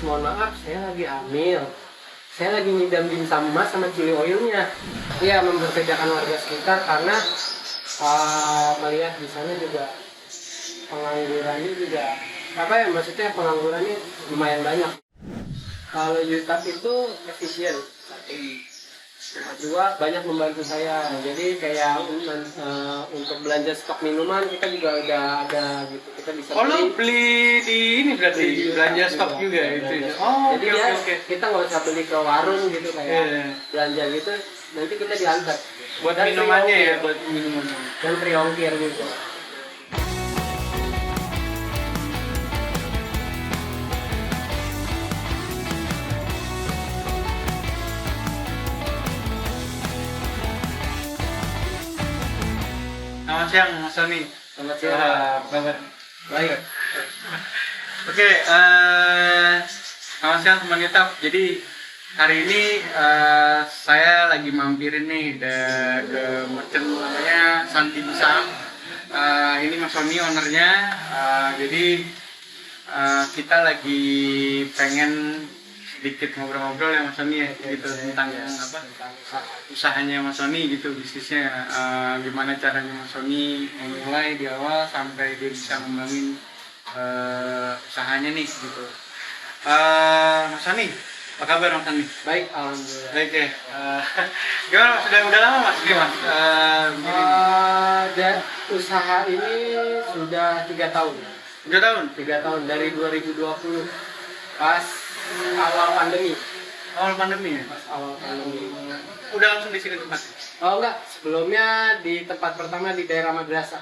mohon maaf saya lagi hamil, saya lagi ngidam dimsum emas sama chili oilnya. Iya, mempekerjakan warga sekitar karena melihat di sana juga penganggurannya juga maksudnya penganggurannya lumayan banyak. Kalau YouTube itu efisien, kedua banyak membantu saya. Jadi kayak untuk belanja stok minuman kita juga udah ada gitu, kita bisa beli di ini berarti belanja stok juga itu. Jadi kita nggak usah beli ke warung gitu kayak belanja gitu, nanti kita diantar buat minumannya ya, buat minuman dan triongkir gitu. Selamat siang Mas Sony. Selamat siang. Kabar? Baik. Oke, selamat siang teman kita. Jadi hari ini saya lagi mampirin nih ke merchant namanya Santi Dimsum. Ini Mas Sony ownernya. Jadi kita lagi pengen sedikit ngobrol-ngobrol ya Mas Sony ya, gitu tentang apa usahanya Mas Sony gitu, bisnisnya gimana caranya Mas Sony memulai di awal sampai dia bisa ngembangin usahanya nih gitu. Mas Sony, apa kabar Mas Sony? Baik, alhamdulillah. Baik ya. Gimana Mas, udah lama Mas ini Mas? Dan usaha ini sudah 3 tahun. 3 tahun? 3 tahun dari 2020 pas awal pandemi. Awal pandemi ya? Pas awal pandemi. Udah langsung di sini tempat? Oh enggak, sebelumnya di tempat pertama di daerah Madrasah,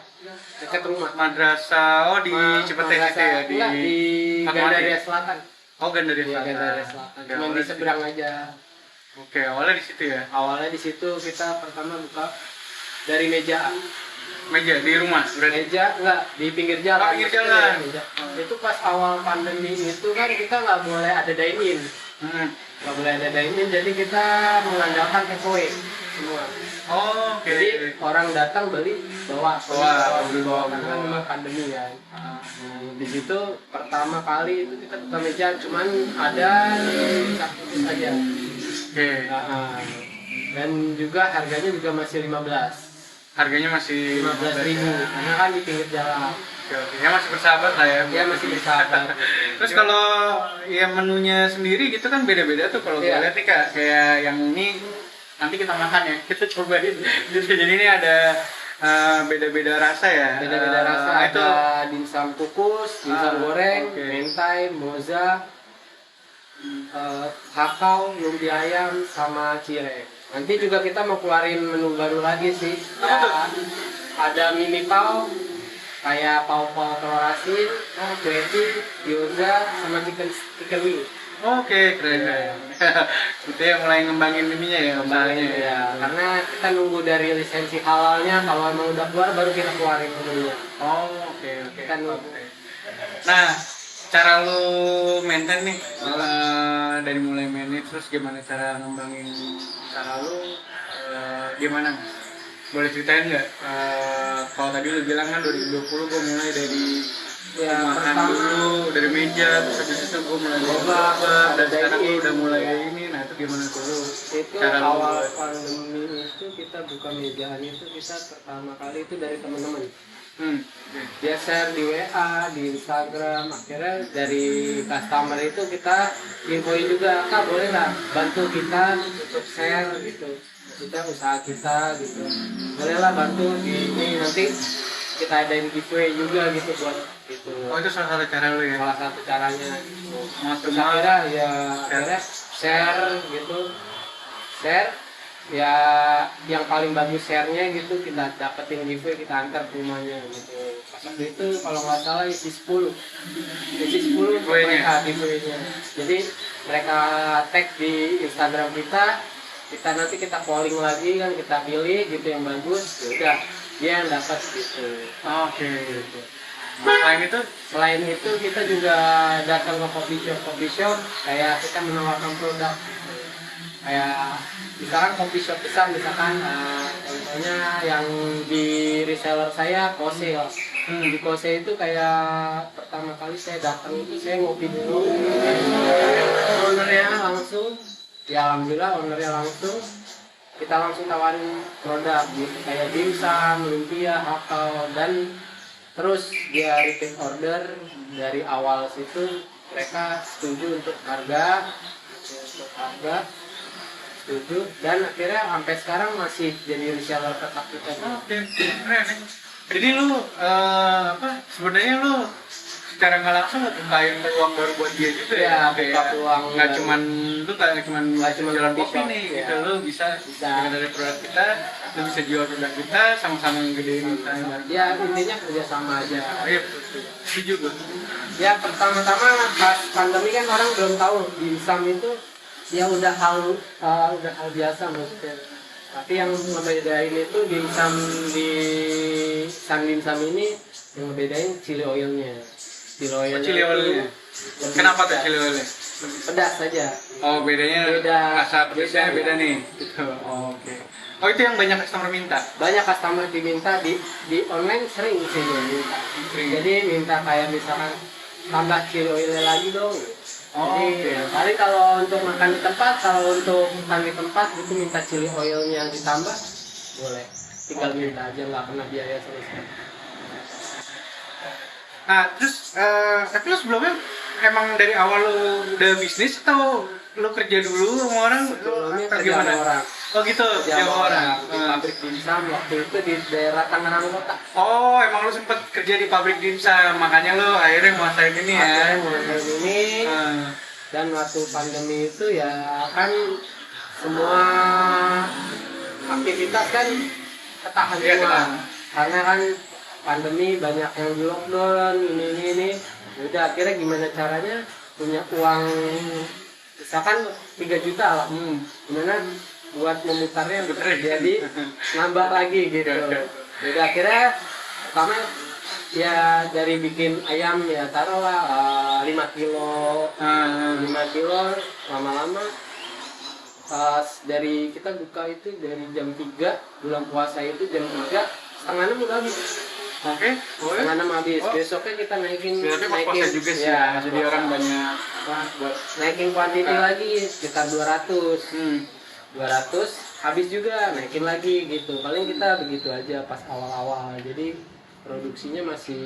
dekat rumah. Madrasah, di Cipete situ ya? Enggak, di Gandaria Selatan. Oh, Gandaria Di Selatan. Gandaria Selatan. Cuma di seberang aja. Oke, awalnya di situ ya? Awalnya di situ kita pertama buka dari meja. Meja di rumah berarti? Meja enggak, di pinggir jalan. Oh, pinggir jalan. Itu pas awal pandemi itu kan kita nggak boleh ada dine-in. Nggak boleh ada dine-in, jadi kita mengandalkan take away semua. Oh, oke. Jadi orang datang beli bawa karena memang pandemi kan. Di situ pertama kali itu kita buka meja cuman ada di Sabtu saja. Oke. Dan juga harganya juga masih 15. Harganya masih 15.000 karena kan di pinggir jalan. Oke. Ya masih bersahabat lah ya. Ya masih bersahabat. Terus kalau ya menunya sendiri gitu kan beda-beda tuh kalau gue lihat nih Kak, kayak yang ini nanti kita makan ya, kita cobain. Jadi ini ada beda-beda rasa ya. Beda-beda rasa. Itu ada dimsum kukus, dimsum goreng, mentai, moza, hakau, lumpia ayam, sama cireng. Nanti juga kita mau keluarin menu baru lagi sih. Ya, ada mie pau, kayak pau-pau telur asin, kueti, gyoza, sama chicken wing. Oke, keren. Gitu ya, mulai ngembangin mie-nya ya, usahanya ya. Karena kita nunggu dari lisensi halalnya, kalau emang udah keluar baru kita keluarin menunya. Oh, oke. Kan Nah, cara lu maintain nih, dari mulai manage terus gimana cara ngembangin cara lu, gimana? Boleh ceritain nggak? Kalau tadi lu bilang kan 2020 gue mulai dari makan dulu, dari meja, terus habis itu gue mulai coba, dan sekarang gue udah mulai ini. Nah itu gimana tuh lu? Itu cara awal pandemi itu kita buka mejaan itu kita pertama kali itu dari teman-teman. Dia share di WA, di Instagram, akhirnya dari customer itu kita infoin juga, Kak boleh nggak bantu kita untuk share gitu, kita usaha kita gitu, bolehlah bantu di ini, nanti kita adain giveaway juga gitu buat gitu. Oh itu salah satu cara lu ya? Salah satu caranya. Terus akhirnya share gitu, share ya yang paling bagus share-nya gitu kita dapetin giveaway, kita antar ke rumahnya gitu. Pas waktu itu kalau nggak salah isi 10 mereka giveaway-nya. Jadi mereka tag di Instagram kita nanti kita polling lagi kan, kita pilih gitu yang bagus, udah dia yang dapat gitu. Oke. Gitu. Selain itu kita juga datang ke coffee shop kayak kita menawarkan produk kayak misalkan coffee shop besar, misalkan contohnya yang di reseller saya Kosil Di Kose itu kayak pertama kali saya datang itu saya ngopi dulu. Ownernya langsung, ya alhamdulillah ownernya langsung. Kita langsung tawarin produk gitu kayak dimsum, lumpia, hakau, dan terus dia repeat order dari awal situ mereka setuju untuk harga, setuju dan akhirnya sampai sekarang masih jadi reseller tetap kita. Oke, keren. Jadi lu sebenarnya lu secara nggak langsung bukain peluang baru buat dia juga ya? Buka peluang. Nggak cuman jualan kopi kopi shop, nih, ya. gitu. Lu bisa dengan dari produk kita, lu bisa jual produk kita, sama-sama ngegedein kita. Ya intinya kerjasama aja. Iya, setuju gue. Ya pertama-tama pas pandemi kan orang belum tahu dimsum itu ya udah hal biasa maksudnya. Tapi yang membedain itu dimsum di Sang Dimsum ini yang membedain chili oilnya. Chili oilnya. Kenapa tuh chili oilnya? Pedas saja. Oh, bedanya rasa pedasnya beda nih. Gitu. Oh, oke. Oh, itu yang banyak customer minta. Banyak customer diminta di online sering sih dia minta. Jadi minta kayak misalkan tambah chili oilnya lagi dong. Oh, jadi paling kalau untuk makan di tempat, kalau untuk makan di tempat itu minta chili oilnya ditambah boleh. Tinggal minta aja, nggak kena biaya sama sekali. Nah, terus tapi lu sebelumnya emang dari awal lu udah bisnis atau lu kerja dulu sama orang? Sebelumnya Atau kerja gimana? sama orang. Oh gitu, kerja sama orang. Di pabrik dimsum waktu itu di daerah Tangerang Kota. Oh, emang lu sempet kerja di pabrik dimsum, makanya lu akhirnya nguasain ini ya? Akhirnya mulai ini. Hmm. Dan waktu pandemi itu ya kan semua aktivitas kan ketahan Iya, semua. ketahan. Karena kan pandemi banyak yang di lockdown ini. Udah akhirnya gimana caranya punya uang misalkan 3 juta lah. Gimana buat memutarnya jadi nambah lagi gitu. Jadi akhirnya pertama ya dari bikin ayam ya taruhlah 5 kilo 5 kilo lama-lama pas dari kita buka itu dari jam 3 bulan puasa itu jam 3 setengah 6 udah habis. Oke. Setengah 6 habis. Besoknya kita naikin Puasa juga sih ya, jadi orang banyak buat naikin kuantiti lagi sekitar 200 habis juga naikin lagi gitu. Paling kita begitu aja pas awal-awal. Jadi produksinya masih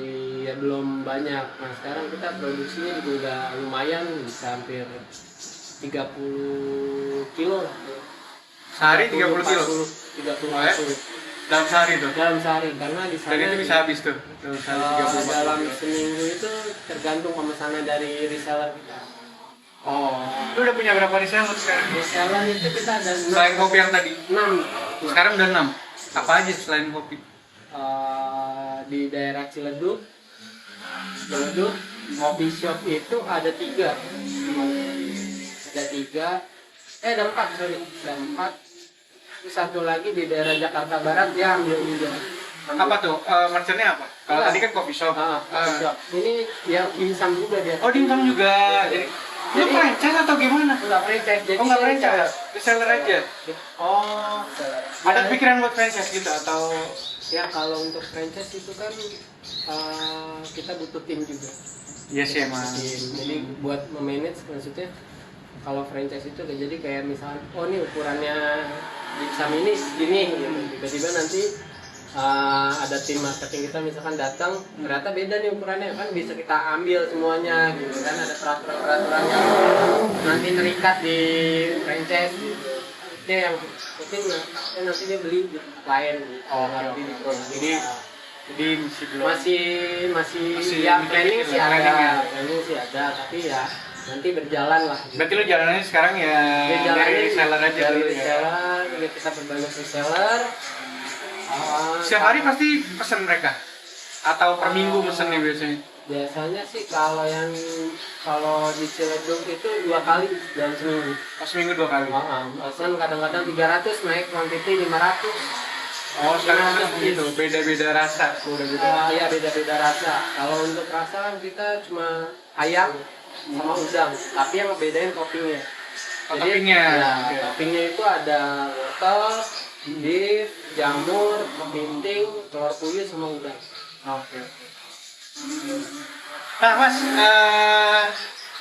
ya belum banyak. Nah sekarang kita produksinya juga udah lumayan bisa hampir 30 kilo lah. Sehari 30 kilo? 30 dalam sehari tuh? dalam sehari karena di sana Dan itu bisa habis tuh? dalam seminggu itu tergantung pemesanan dari reseller kita. Oh, lu udah punya berapa reseller sekarang? Reseller itu kita ada 6. Selain kopi yang tadi? 6. Sekarang udah 6? Apa aja selain kopi? Di daerah Ciledug coffee shop itu ada 3. Ada 4 sorry. Ada 4. Terus satu lagi di daerah Jakarta Barat dia ambil juga. Apa tuh? Merchantnya apa? Kalau tadi kan coffee shop. Coffee shop. Ini yang dimsum juga dia. Oh, dimsum juga. Jadi lu franchise atau gimana? Enggak franchise. Jadi Enggak franchise. Reseller aja. Oh, Ada pikiran buat franchise gitu atau ya kalau untuk franchise itu kan kita butuh tim juga. iya sih emang. Jadi buat memanage maksudnya kalau franchise itu jadi kayak misalnya oh ini ukurannya dimsum ini segini gitu. Tiba-tiba nanti ada tim marketing kita misalkan datang ternyata beda nih ukurannya kan bisa kita ambil semuanya gitu kan ada peraturan yang nanti terikat di franchise gitu. Itu yang mungkin nanti dia beli di tempat lain gitu. Nggak beli di produk. Jadi masih ya planning sih ada tapi ya nanti berjalan lah. Berarti lu jalanannya sekarang ya dari reseller aja dari dulu ya. reseller, kita perbanyak reseller. Setiap hari pasti pesen mereka? Atau per minggu pesennya biasanya? Biasanya sih kalau di Ciledug itu 2 kali dalam seminggu. Seminggu 2 kali? Pesan kadang-kadang 300 naik quantity 500. Oh, sekarang gitu, beda-beda rasa. Iya beda-beda rasa. Kalau untuk rasa kan kita cuma ayam sama udang, tapi yang bedain toppingnya. Toppingnya? Ya, toppingnya itu ada wortel, beef, jamur, kepiting, telur puyuh sama udang. Oke. Nah Mas,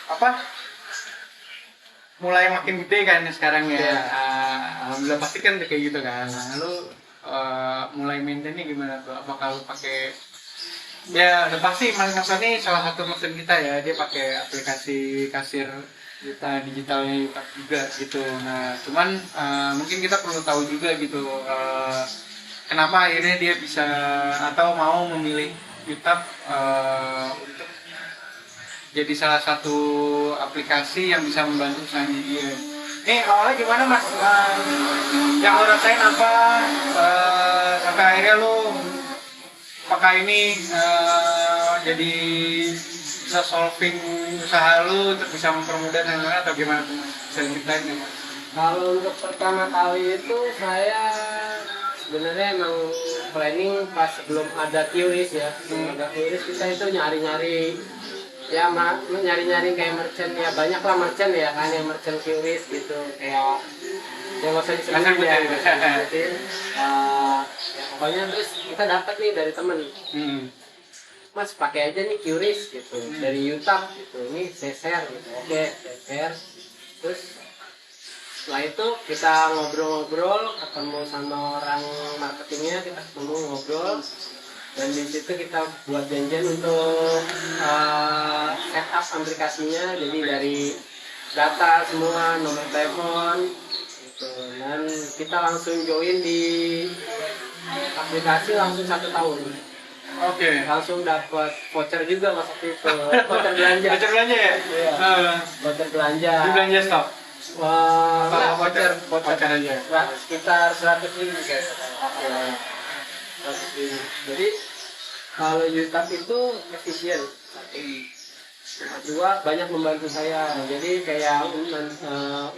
apa? Mulai makin gede kan sekarang ya. Iya. Alhamdulillah pasti kan kayak gitu kan. Nah, lu mulai maintainnya gimana tuh? Apakah lu pakai ya udah pasti Mas ini salah satu mesin kita ya, dia pakai aplikasi kasir kita digitalnya YouTube juga gitu. Nah cuman mungkin kita perlu tahu juga gitu kenapa akhirnya dia bisa atau mau memilih YouTube untuk jadi salah satu aplikasi yang bisa membantu usaha dia. Nih awalnya gimana Mas? Yang lo rasain apa sampai akhirnya lo pakai ini jadi bisa solving usaha lu untuk bisa mempermudah dan lain-lain atau gimana tuh Mas? Bisa ceritain ya Mas? Kalau untuk pertama kali itu saya sebenarnya emang planning pas belum ada QRIS ya. Belum ada QRIS kita itu nyari-nyari ya nyari-nyari kayak merchant ya, banyak lah merchant ya kan yang merchant QRIS gitu, kayak yang nggak usah disebutin ya, ya pokoknya terus kita dapat nih dari temen, Mas pakai aja nih QRIS gitu dari YouTube gitu, ini saya share gitu, oke saya share. Terus setelah itu kita ngobrol-ngobrol, ketemu sama orang marketingnya, kita ketemu ngobrol, dan di situ kita buat janjian untuk setup aplikasinya. Jadi dari data semua, nomor telepon gitu. Dan kita langsung join di aplikasi langsung 1 tahun. Oke. Langsung dapat voucher juga waktu itu. Voucher belanja. Voucher belanja ya? Iya. Voucher belanja. Di belanja stok? Wah, enggak, voucher aja. Sekitar 100.000 guys. Jadi kalau YouTube itu efisien. Kedua banyak membantu saya. Jadi kayak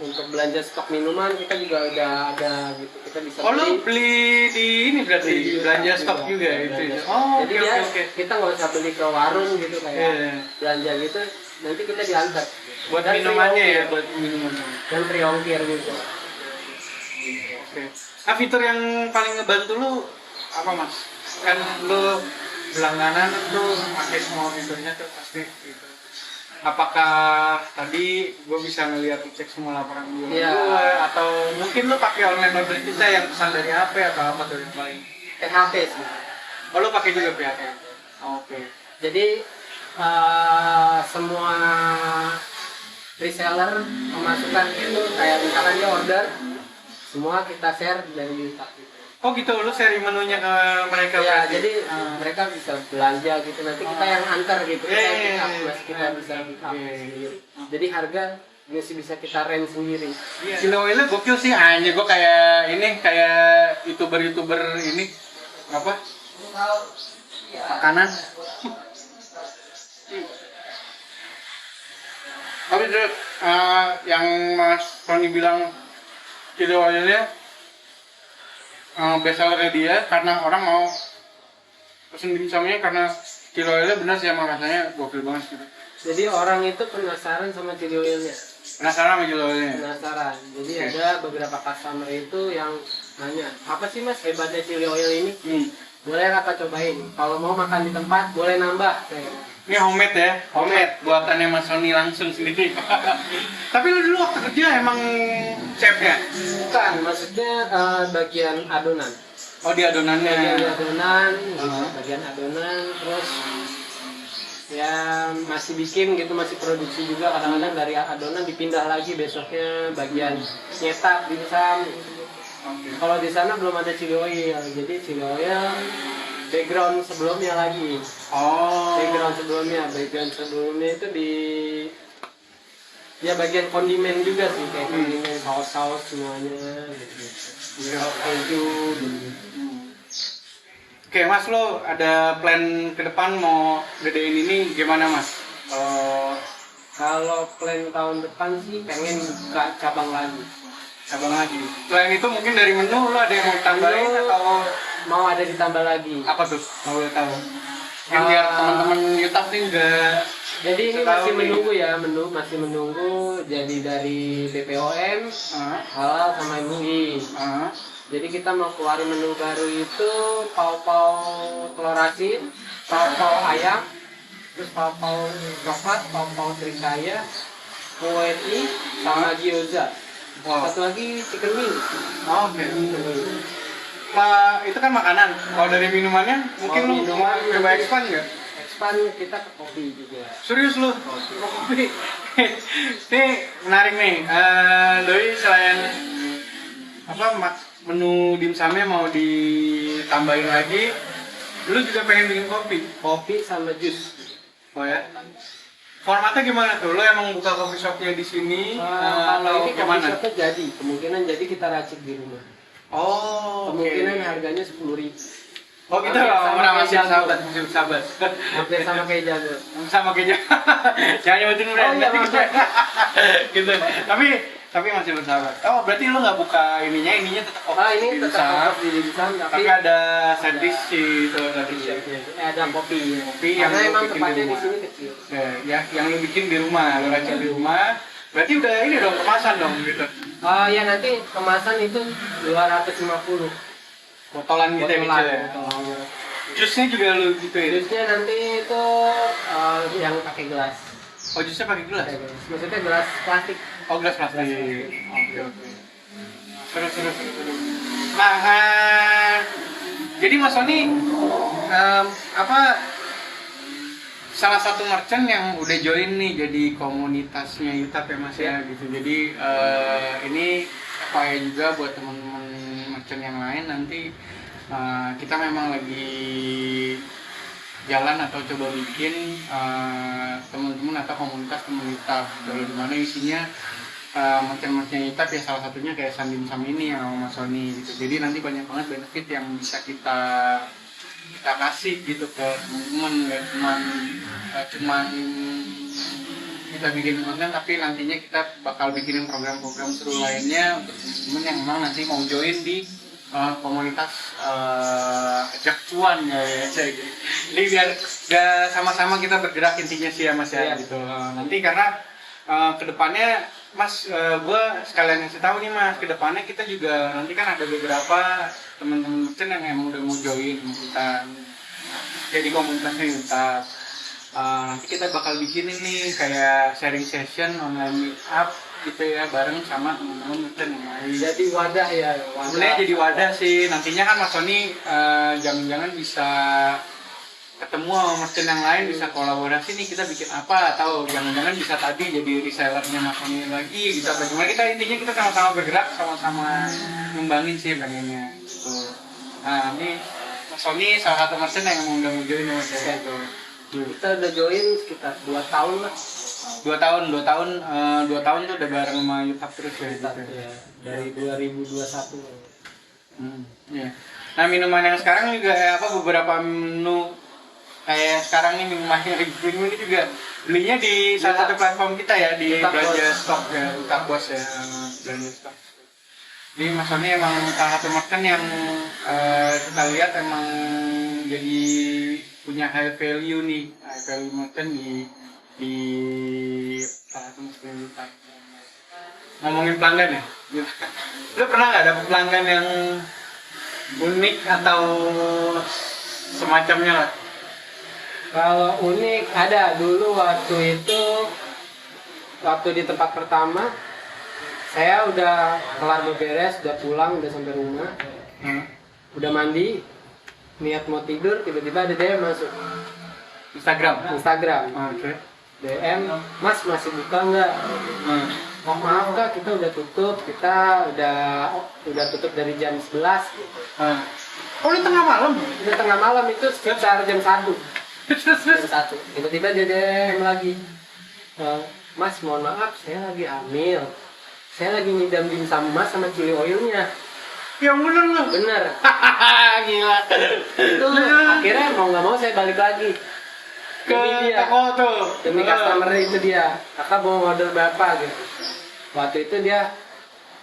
untuk belanja stok minuman kita juga udah ada gitu. Kita bisa Oh lu beli di ini berarti belanja stok juga itu. Oh jadi oke. kita nggak usah beli ke warung gitu kayak belanja gitu. Nanti kita diantar. Buat Dan minumannya ya, free buat minumannya. dan free ongkir gitu. Oke. Nah fitur yang paling ngebantu lu apa Mas? Kan lu berlangganan tuh pakai semua fiturnya tuh pasti gitu. Apakah tadi gue bisa ngeliat cek semua laporan gue atau mungkin lu pakai online order kita yang pesan dari HP atau apa tuh yang paling PHP sih. Oh lu pakai juga PHP? Oke. Jadi semua reseller memasukkan itu kayak misalkan dia order, semua kita share dari YouTube. Oh gitu, lu sharing menunya ke mereka? Ya, jadi mereka bisa belanja gitu, nanti kita yang antar gitu, kita bisa sendiri. Jadi harga masih bisa kita range sendiri. Kilo oilnya gokil sih, hanya gue kayak ini, kayak youtuber ini apa? Makanan. Tapi yang Mas Tony bilang kilo oilnya bestsellernya dia karena orang mau pesen dimsumnya karena kilo oilnya benar sih sama rasanya gokil banget gitu. Jadi orang itu penasaran sama chili oilnya. Penasaran sama kilo oilnya? Penasaran. Jadi ada beberapa customer itu yang nanya, apa sih Mas hebatnya chili oil ini? Boleh kakak cobain. Kalau mau makan di tempat boleh nambah. Ini homemade ya? Homemade buatannya Mas Sony langsung sendiri. Tapi lu dulu waktu kerja emang chefnya? Bukan, maksudnya bagian adonan. Oh di adonannya? Bagian adonan, terus ya masih bikin gitu, masih produksi juga. Kadang-kadang dari adonan dipindah lagi besoknya bagian nyetak, dimsum. Kalau di sana belum ada chili oil, jadi chili oil background sebelumnya lagi. Background sebelumnya itu di ya bagian kondimen juga sih, kayak kondimen saus semuanya gitu. Keju gitu. Oke Mas, lo ada plan ke depan mau gedein ini gimana Mas? Kalau plan tahun depan sih pengen buka cabang lagi. Selain itu mungkin dari menu lo ada yang mau tambahin atau mau ada ditambah lagi? Apa tuh? Mau boleh tahu? Mungkin biar teman-teman YouTube nih Jadi ini Setahun masih nih. menunggu ya, masih menunggu jadi dari BPOM, halal sama MUI. Jadi kita mau keluarin menu baru itu pau-pau telur asin, pau-pau ayam, terus pau-pau coklat, pau-pau trikaya, kueti, sama gyoza. Wow. Satu lagi chicken wing. Oke. Itu kan makanan. Kalau dari minumannya, mungkin lu minuman coba nanti- expand nggak? Expand kita ke kopi juga. Serius lu? Kopi. Ini menarik nih. Doi selain menu dimsumnya mau ditambahin lagi, lu juga pengen bikin kopi. Kopi sama jus. Oh ya. Formatnya gimana tuh? Lu emang buka coffee shopnya di sini Kalau atau ini kopi gimana? shopnya jadi, kemungkinan jadi kita racik di rumah. Oh, oke. Kemungkinan harganya 10.000. Oh kita Hampir sama orang kayak masih jago. sahabat, masih sahabat. Hampir sama kayak jago. Sama kayaknya. Jangan nyebutin brand. Oh, iya, nanti maaf. gitu. Tapi masih bersahabat. Oh berarti lu nggak buka ininya tetap kopi. Ah, ini tetap dimsum. tetap di dimsum, Tapi ada side dish sih itu tadi. ada kopi. Kopi yang Karena lu emang bikin di tempatnya di rumah. sini kecil. Ya, yang lu bikin di rumah, lu racik di rumah. Berarti udah ini dong kemasan dong gitu. Ya nanti kemasan itu 250. Botolan gitu ya kecil ya. Botolan. Jusnya juga lu gitu ya. Jusnya nanti itu yang pakai gelas. Oh jusnya pakai gelas. Maksudnya gelas plastik. Oh gelas plastik. Oke. Terus. Nah, jadi Mas Sony salah satu merchant yang udah join nih jadi komunitasnya Yutap ya Mas ya gitu. Jadi ini FYI juga buat teman-teman merchant yang lain nanti kita memang lagi jalan atau coba bikin teman-teman atau komunitas teman Yutap di mana isinya merchant-merchant Yutap ya salah satunya kayak Sandim Sam ini yang sama Mas Sony gitu. Jadi nanti banyak banget benefit yang bisa kita kasih gitu ke teman-teman, nggak cuman kita bikin konten tapi nantinya kita bakal bikinin program-program seru lainnya untuk teman-teman yang memang nanti mau join di komunitas ajak cuan ya gitu. Jadi biar sama-sama kita bergerak intinya sih ya Mas ya gitu. Nanti karena kedepannya Mas, gue sekalian ngasih tahu nih Mas, kedepannya kita juga nanti kan ada beberapa teman-teman merchant yang emang udah mau join kita jadi komunitasnya Yutap. Nanti kita bakal bikinin nih kayak sharing session online meetup gitu ya bareng sama teman-teman merchant yang lain. Jadi wadah ya. Sebenarnya jadi wadah sih. Nantinya kan Mas Sony jangan-jangan bisa ketemu sama merchant yang lain, bisa kolaborasi nih kita bikin apa, atau jangan-jangan bisa tadi jadi resellernya Mas Sony lagi, bisa bagaimana kita intinya kita sama-sama bergerak, sama-sama ngembangin sih pengennya gitu. Nah ini Mas Sony salah satu merchant yang udah mau join sama saya gitu. Kita udah join sekitar 2 tahun lah. 2 tahun tuh udah bareng sama Yutap terus ya gitu. Ya, dari 2021. Ya. Nah minuman yang sekarang juga beberapa menu kayak sekarang nih minuman yang minum ini juga belinya di salah satu platform kita ya di Yutap Belanja Bos. Stok ya, Yutap Bos ya, Belanja Stok. Jadi Mas Sony emang salah satu merchant yang kita lihat emang jadi punya high value nih, high value merchant di salah satu merchant Yutap. Ngomongin pelanggan ya, lu pernah nggak dapet pelanggan yang unik atau semacamnya lah? Kalau unik ada dulu waktu di tempat pertama saya udah kelar beberes, udah pulang, udah sampai rumah, udah mandi, niat mau tidur, tiba-tiba ada DM masuk Instagram. Instagram. DM, Mas masih buka nggak? Oh maaf Kak, kita udah tutup, kita udah tutup dari jam 11. Oh ini tengah malam? Udah tengah malam itu sekitar jam 1. Jam 1. Tiba-tiba dia DM lagi. Mas mohon maaf, saya lagi hamil. Saya lagi ngidam dimsum Mas sama chili oilnya. Yang bener lu? Bener. Gila. Itu akhirnya mau nggak mau saya balik lagi Ke toko tuh. demi customer itu dia. Kakak mau order berapa gitu. Waktu itu dia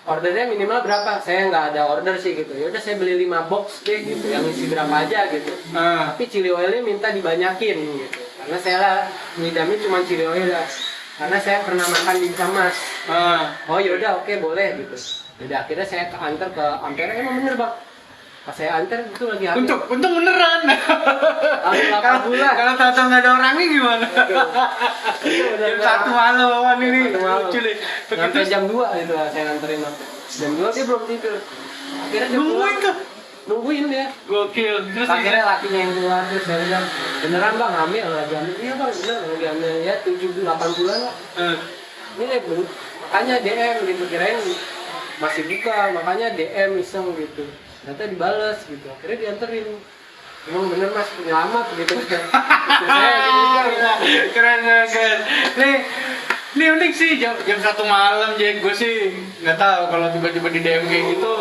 ordernya minimal berapa? Saya nggak ada order sih gitu. Ya udah saya beli 5 box deh gitu, yang isi berapa aja gitu. Tapi chili oilnya minta dibanyakin gitu. karena saya lah ngidamnya cuma chili oil ya, karena saya pernah makan di Mas. Oh yaudah oke boleh gitu. Jadi akhirnya saya antar ke Ampera, emang bener bang. Pas saya antar itu lagi habis. Untung beneran. Kalau tahu nggak ada orangnya gimana? Jam 1 malam ini. Lucu deh. Sampai jam 2 itu saya nganterin bang. Jam 2 dia belum tidur. Akhirnya dia nungguin dia. Gokil. Terus akhirnya lakinya yang keluar, terus saya bilang beneran bang hamil lagi hamil. Iya bang bener lagi hamil ya 7-8 bulan lah. Ini deh makanya DM dikirain masih buka, makanya DM iseng gitu. Ternyata dibales gitu, akhirnya dianterin. Emang bener mas penyelamat gitu. Keren. Nih unik sih jam 1 malam, Jack. Gue sih nggak tahu kalau tiba-tiba di DM kayak gitu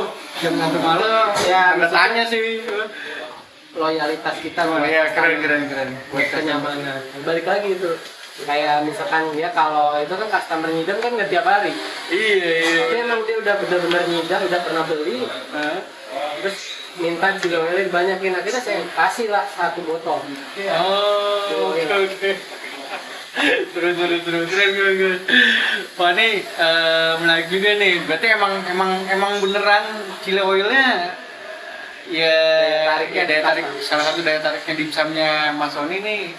jam 1 malam. Ya nggak tanya sih. Loyalitas kita. Oh iya keren. Buat kenyamanan. Balik lagi itu. Kayak misalkan ya kalau itu kan customer ngidam kan nggak tiap hari. Iya. Tapi emang dia udah benar-benar ngidam, udah pernah beli. Terus minta juga banyakin, akhirnya saya kasih lah 1 botol. Oh, oke. Terus keren. Wah nih menarik juga nih. Berarti emang beneran chili oilnya ya daya tarik salah satu daya tariknya dimsumnya Mas Sony nih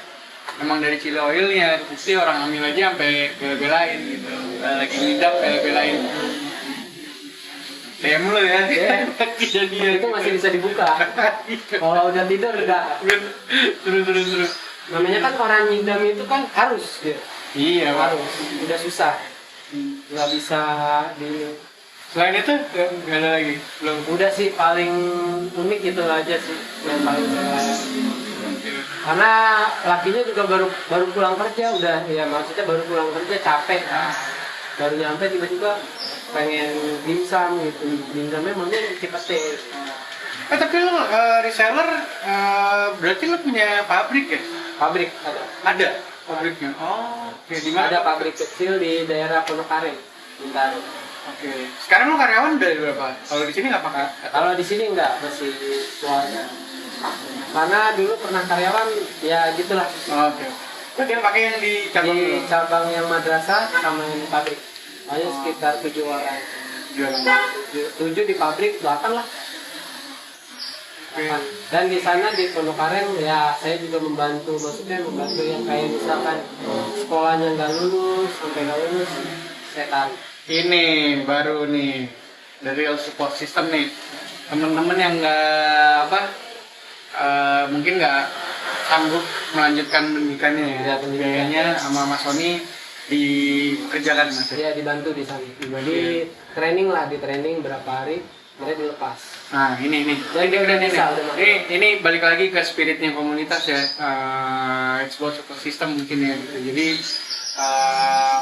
emang dari chili oilnya. Bukti orang hamil aja sampai bela-belain gitu. Lagi ngidam bela-belain. DM lu ya. Kejadian itu masih bisa dibuka. Kalau udah tidur udah. Terus. Namanya kan orang ngidam itu kan harus gitu. Iya harus. Udah susah. Nggak bisa di. Selain itu nggak ada lagi. Belum. Udah sih paling unik itu aja sih yang paling saya. Karena lakinya juga baru pulang kerja udah ya maksudnya baru pulang kerja capek. Baru nyampe tiba-tiba pengen dimsum gitu. Dimsumnya maunya cepet. Tapi lo reseller berarti lo punya pabrik ya? Pabrik ada pabriknya. Oh, oke. Di mana? Ada pabrik kecil di daerah Ponokaren, Bintaro. Oke. Sekarang lo karyawan dari berapa? Kalau di sini nggak pakai? Kalau di sini enggak, masih keluarga. Karena dulu pernah karyawan, ya gitulah. Oh, oke. Lo dia pakai yang di cabang? Di cabang yang madrasah sama yang di pabrik. Hanya sekitar 7 orang. 7 di pabrik, 8 lah. Dan di sana di Ponokaren ya saya juga membantu, maksudnya membantu yang kayak misalkan sekolahnya nggak lulus sampai nggak lulus saya tahu. Ini baru nih dari support system nih temen-temen yang nggak mungkin nggak sanggup melanjutkan pendidikannya ya, pendidikannya sama Mas Sony dikerjakan Mas. Iya dibantu di sana. Di training berapa hari mereka dilepas. Nah ini ini balik lagi ke spiritnya komunitas ya, export support system mungkin ya gitu. Jadi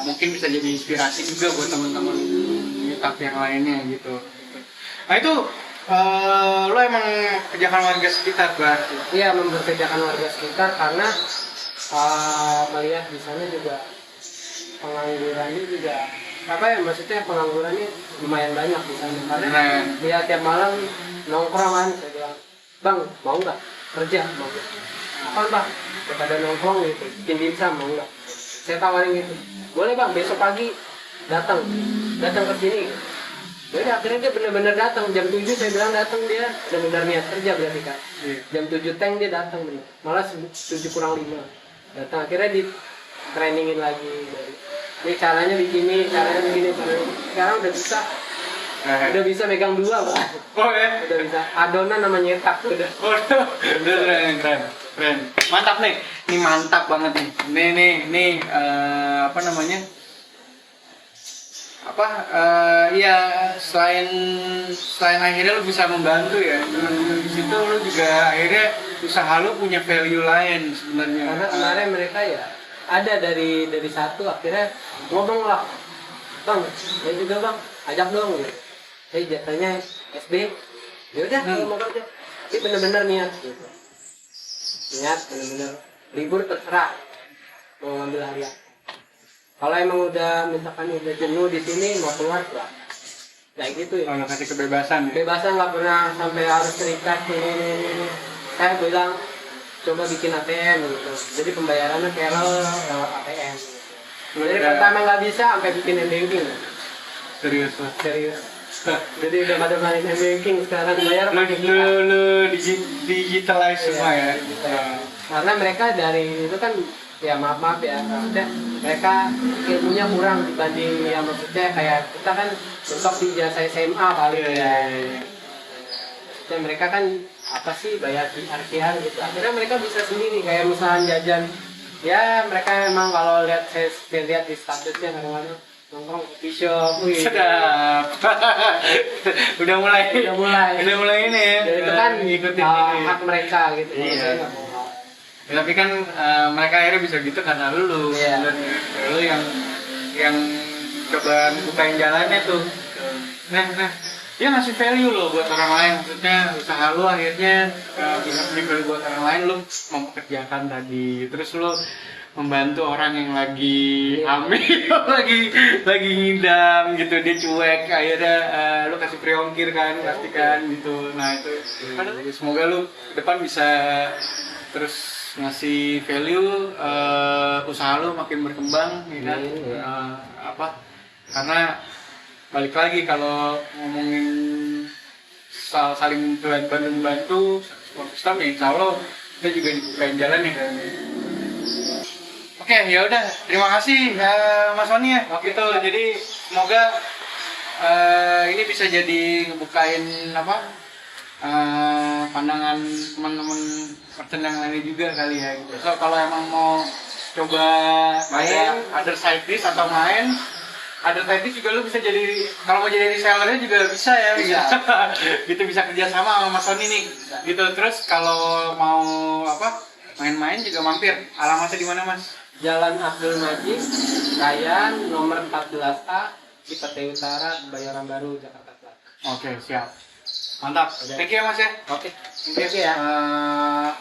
mungkin bisa jadi inspirasi juga buat teman-teman meetup yang lainnya gitu. Nah itu lo emang kerjakan warga sekitar berarti? Iya mempekerjakan warga sekitar karena melihat di sana juga penganggurannya juga maksudnya penganggurannya lumayan banyak di sana karena dia tiap malam nongkrong kan, saya bilang bang mau nggak kerja mau nggak apa bang daripada nongkrong gitu bikin dimsum mau nggak, saya tawarin gitu boleh bang besok pagi datang ke sini. Jadi akhirnya dia benar-benar datang jam 7 saya bilang datang, dia benar-benar niat kerja berarti kan. Jam 7 tank dia datang bener, malah 7 kurang 5 datang, akhirnya di trainingin lagi ini caranya begini, caranya begini. Sekarang udah bisa megang 2 bang. Oh ya? Udah bisa adonan nama nyetak udah. Udah keren. Mantap nih. Ini mantap banget nih. Nih apa namanya? Ya selain akhirnya lu bisa membantu ya. Di situ lu juga akhirnya usaha lu punya value lain sebenarnya. Karena kemarin mereka ya ada dari satu akhirnya ngomong lah bang saya juga bang ajak dong gitu. Saya jatahnya SB yaudah kalau mau kerja tapi bener-bener niat gitu, niat bener-bener libur terserah mau ngambil harian. Kalau emang udah misalkan udah jenuh di sini mau keluar lah kayak gitu ya. Kalau kasih kebebasan ya? Bebasan nggak pernah sampai harus terikat ini. Saya bilang coba bikin ATM gitu. Jadi pembayarannya Carol lewat ATM. Jadi Udah. pertama nggak bisa sampai bikin banking. Serius Mas. Serius. Jadi udah pada main banking sekarang bayar pakai Lu, QR. lu digitalize semua ya. Karena mereka dari itu kan ya maaf ya, maksudnya mereka ilmunya kurang dibanding ya maksudnya kayak kita kan mentok di jasa SMA kali ya. Dan mereka kan apa sih bayar QR gitu. Akhirnya mereka bisa sendiri kayak misalnya jajan. Ya mereka emang kalau lihat saya lihat di statusnya kadang-kadang nongkrong coffee shop, wih. Sedap. Udah mulai ini ya. Jadi itu kan ngikutin ini. hak mereka gitu. Iya. Kalau saya nggak mau. Ya, tapi kan mereka akhirnya bisa gitu karena lu. Iya. Dan lu yang coba bukain jalannya tuh. Nah, dia ngasih value lo buat orang lain. Maksudnya usaha lu akhirnya bisa beri value buat orang lain, lu mempekerjakan tadi. Terus lu membantu orang yang lagi hamil, lagi ngidam gitu, dia cuek, akhirnya lu kasih free ongkir kan, pastikan gitu. Nah itu, semoga lu ke depan bisa terus ngasih value, usaha lu makin berkembang, ya kan? Karena balik lagi kalau ngomongin saling bantu support system ya, insya Allah kita juga dibukain jalan ya. Oke, ya udah. Terima kasih Mas Sony ya. Gitu. Jadi semoga ini bisa jadi ngebukain pandangan teman-teman merchant yang lainnya juga kali ya. Gitu. So kalau emang mau coba main other side dish atau main other side dish juga lu bisa jadi, kalau mau jadi resellernya juga bisa ya. Bisa. Gitu, bisa kerja sama Mas Sony nih. Gitu. Terus kalau mau main-main juga mampir. Alamatnya di mana Mas? Jalan Abdul Majid, Kayan, nomor 14A, Cipete Utara, Kebayoran Baru, Jakarta Selatan. Oke, siap. Mantap. Thank you ya Mas ya. Oke, thank you ya.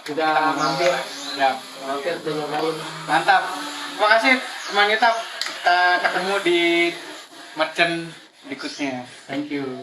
Udah mampir. Siap. Mampir udah nyobain. Mantap. Terima kasih teman kita. Kita ketemu di merchant berikutnya. Thank you.